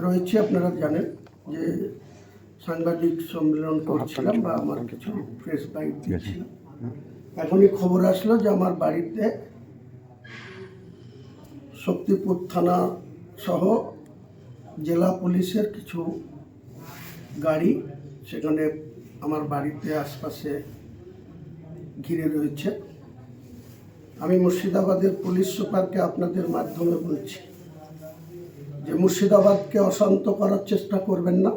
রয়েছে, আপনারা জানেন যে সাংবাদিক সম্মেলন করছিলাম বা আমার কিছু প্রেস বাইট দিয়েছিলাম। এখনই খবর আসলো যে আমার বাড়িতে শক্তিপুর থানা সহ জেলা পুলিশের কিছু গাড়ি সেখানে আমার বাড়িতে আশপাশে ঘিরে রয়েছে। আমি মুর্শিদাবাদের পুলিশ সুপারকে আপনাদের মাধ্যমে বলছি যে মুর্শিদাবাদকে অশান্ত করার চেষ্টা করবেন না।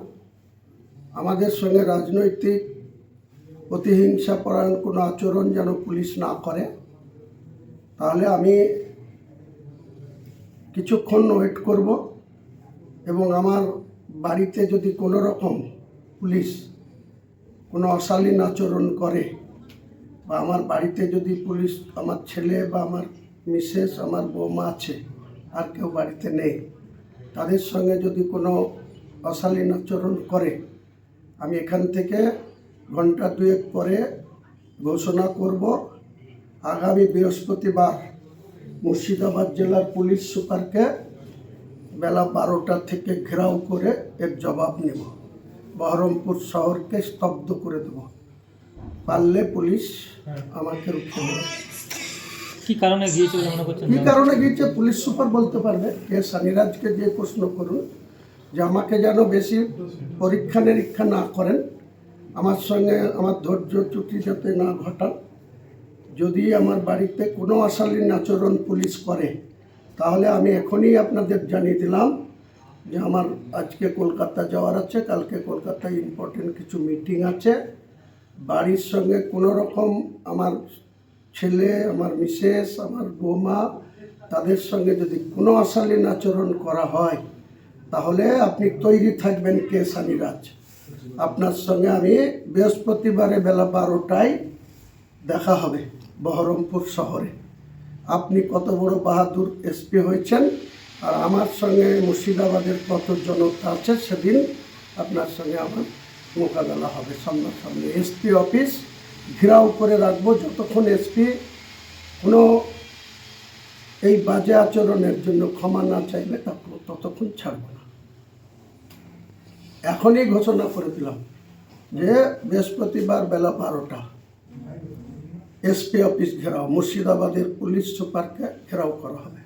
আমাদের সঙ্গে রাজনৈতিক প্রতিহিংসা পরায়ণ কোনো আচরণ যেন পুলিশ না করে। তাহলে আমি কিছুক্ষণ ওয়েট করব এবং আমার বাড়িতে যদি কোনো রকম পুলিশ কোনো অশালীন আচরণ করে বা আমার বাড়িতে যদি পুলিশ, আমার ছেলে বা আমার মিসেস, আমার বৌমা আছে, আর কেউ বাড়িতে নেই, তাদের সঙ্গে যদি কোনো অশালীন আচরণ করে, আমি এখান থেকে ঘন্টা দুয়েক পরে ঘোষণা করব আগামী বৃহস্পতিবার মুর্শিদাবাদ জেলার পুলিশ সুপারকে বেলা 12টা থেকে ঘেরাও করে এর জবাব নেব। বহরমপুর শহরকে স্তব্ধ করে দেব। পারলে পুলিশ আমাকে রুখে দেবে। কি কারণে গিয়েছে বলে মনে করছেন? কি কারণে গিয়েছে পুলিশ সুপার বলতে পারবে। কে সানিরাজকে যে প্রশ্ন করুন যে আমাকে যেন বেশি পরীক্ষা নিরীক্ষা না করেন, আমার সঙ্গে আমার ধৈর্য চ্যুতি যাতে না ঘটান। যদি আমার বাড়িতে কোনো অশালীন আচরণ পুলিশ করে তাহলে আমি এখনই আপনাদের জানিয়ে দিলাম যে আমার আজকে কলকাতা যাওয়ার আছে, কালকে কলকাতায় ইম্পর্টেন্ট কিছু মিটিং আছে। বাড়ির সঙ্গে কোনো রকম আমার ছেলে, আমার মিসেস, আমার বৌমা, তাদের সঙ্গে যদি কোনো অশালীন আচরণ করা হয় তাহলে আপনি তৈরি থাকবেন কে সানিরাজ। আপনার সঙ্গে আমি বৃহস্পতিবারে বেলা 12টায় দেখা হবে বহরমপুর শহরে। আপনি কত বড় বাহাদুর এসপি হয়েছেন আর আমার সঙ্গে মুর্শিদাবাদের কত জনতা আছে, সেদিন আপনার সঙ্গে আমার মোকাবেলা হবে সামনাসামনি। এসপি অফিস ঘেরাও করে রাখবো যতক্ষণ এসপি কোনো এই বাজে আচরণের জন্য ক্ষমা না চাইবে ততক্ষণ ছাড়ব না। এখনই ঘোষণা করে দিলাম যে বৃহস্পতিবার বেলা 12টা এসপি অফিস ঘেরাও, মুর্শিদাবাদের পুলিশ সুপারকে ঘেরাও করা হবে।